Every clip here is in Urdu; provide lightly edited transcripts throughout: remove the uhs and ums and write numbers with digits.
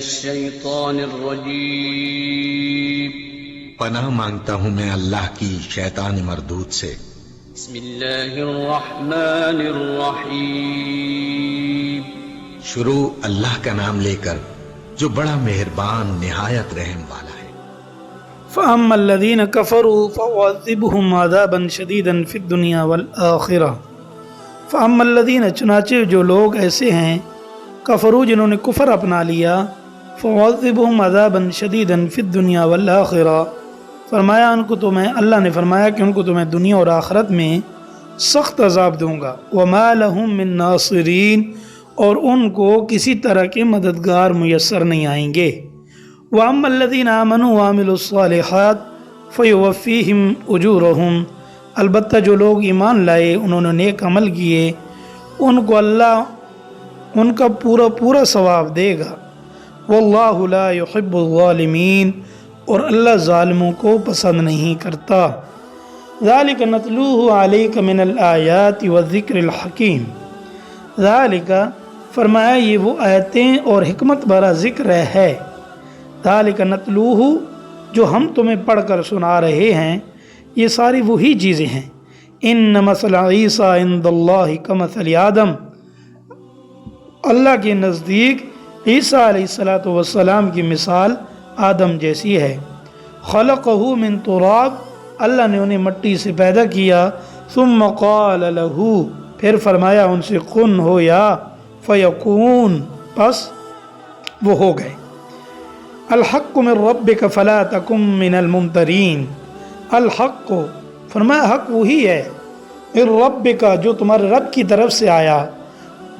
الشيطان الرجيم پناہ مانگتا ہوں میں اللہ کی شیطان مردود سے۔ بسم اللہ الرحمن الرحیم شروع اللہ کا نام لے کر جو بڑا مہربان نہایت رحم والا ہے۔ فَأَمَّا الَّذِينَ كَفَرُوا فَأُعَذِّبُهُمْ عَذَابًا شَدِيدًا فِي الدُّنْيَا وَالْآخِرَةِ فَأَمَّا الَّذِينَ چنانچہ جو لوگ ایسے ہیں کفروا جنہوں نے کفر اپنا لیا فَأُعَذِّبُهُمْ عَذَابًا شَدِيدًا فِي الدُّنْيَا وَالْآخِرَةِ فرمایا ان کو تو میں اللہ نے فرمایا کہ ان کو تو میں دنیا اور آخرت میں سخت عذاب دوں گا۔ وَمَا لَهُم مِّن نَاصِرِينَ اور ان کو کسی طرح کے مددگار میسر نہیں آئیں گے۔ وَأَمَّا الَّذِينَ آمَنُوا وَعَمِلُوا الصَّالِحَاتِ فَيُوَفِّيهِمْ أُجُورَهُمْ البتہ جو لوگ ایمان لائے انہوں نے نیک عمل کیے ان کو اللہ ان کا پورا ثواب دے گا۔ وَاللَّهُ لَا يُحِبُّ الظَّالِمِينَ اور اللہ ظالموں کو پسند نہیں کرتا۔ ذَلِكَ نَتْلُوهُ عَلَيْكَ مِنَ الْآيَاتِ وَالذِّكْرِ الْحَكِيمِ ذَلِكَ فرمایا یہ وہ آیتیں اور حکمت بھرا ذکر ہے۔ ذَلِكَ نَتْلُوهُ جو ہم تمہیں پڑھ کر سنا رہے ہیں یہ ساری وہی چیزیں ہیں۔ إِنَّ مَثَلَ عِیسیٰ عِندَ اللَّهِ كَمَثَلِ آدَمَ اللہ کے نزدیک عیسیٰ علیہ السلام کی مثال آدم جیسی ہے۔ خلقہ من تراب اللہ نے انہیں مٹی سے پیدا کیا، ثم قال له پھر فرمایا ان سے کن ہو یا فیکون پس وہ ہو گئے۔ الحق من ربک فلا تکن من الممترین الحق فرمایا حق وہی ہے من ربک جو تمہارے رب کی طرف سے آیا،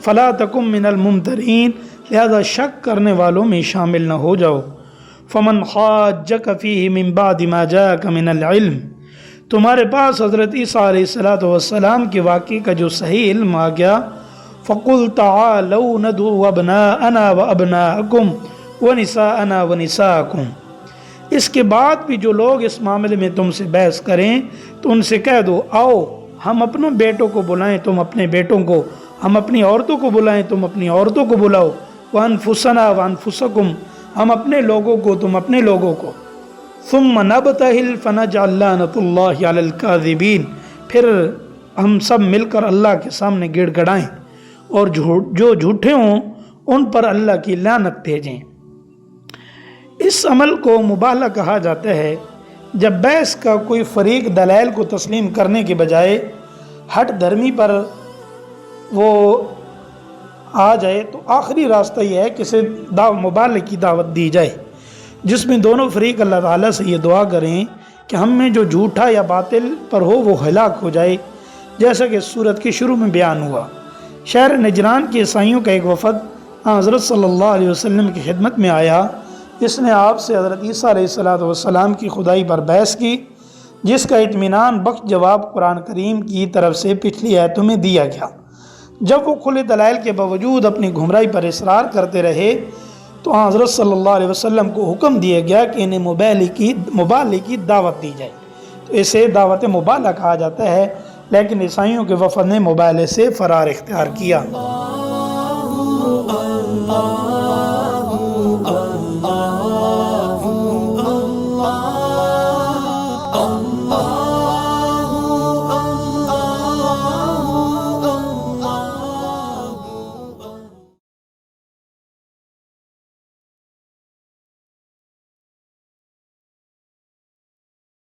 فلا تکن من الممترین لہذا شک کرنے والوں میں شامل نہ ہو جاؤ۔ فمن حاجک فیہ من بعد ما جاءک من العلم تمہارے پاس حضرت عیسیٰ علیہ السلام کے واقعے کا جو صحیح علم آ گیا، فقل تعالوا ندعو ابناءنا وابناءکم ونساءنا ونساءکم اس کے بعد بھی جو لوگ اس معاملے میں تم سے بحث کریں تو ان سے کہہ دو آؤ ہم اپنے بیٹوں کو بلائیں تم اپنے بیٹوں کو، ہم اپنی عورتوں کو بلائیں تم اپنی عورتوں کو بلاؤ، وانفسنا وانفسکم ہم اپنے لوگوں کو تم اپنے لوگوں کو، ثم نبتہل فنجعل لعنۃ اللہ علی الکاذبین پھر ہم سب مل کر اللہ کے سامنے گڑ گڑائیں اور جو جھوٹے ہوں ان پر اللہ کی لعنت بھیجیں۔ اس عمل کو مباہلہ کہا جاتا ہے جب بحث کا کوئی فریق دلائل کو تسلیم کرنے کے بجائے ہٹ دھرمی پر وہ آ جائے تو آخری راستہ یہ ہے کہ اسے مبالغے کی دعوت دی جائے جس میں دونوں فریق اللہ تعالیٰ سے یہ دعا کریں کہ ہم میں جو جھوٹا یا باطل پر ہو وہ ہلاک ہو جائے، جیسا کہ سورت کے شروع میں بیان ہوا۔ شہر نجران کے عیسائیوں کا ایک وفد حضرت صلی اللہ علیہ وسلم کی خدمت میں آیا جس نے آپ سے حضرت عیسیٰ علیہ السلام کی خدائی پر بحث کی، جس کا اطمینان بخش جواب قرآن کریم کی طرف سے پچھلی آیتوں میں دیا گیا۔ جب وہ کھلے دلائل کے باوجود اپنی گمراہی پر اصرار کرتے رہے تو حضرت صلی اللہ علیہ وسلم کو حکم دیا گیا کہ انہیں مبالغے کی دعوت دی جائے، تو اسے دعوت مبالغہ کہا جاتا ہے، لیکن عیسائیوں کے وفد نے مبالغے سے فرار اختیار کیا۔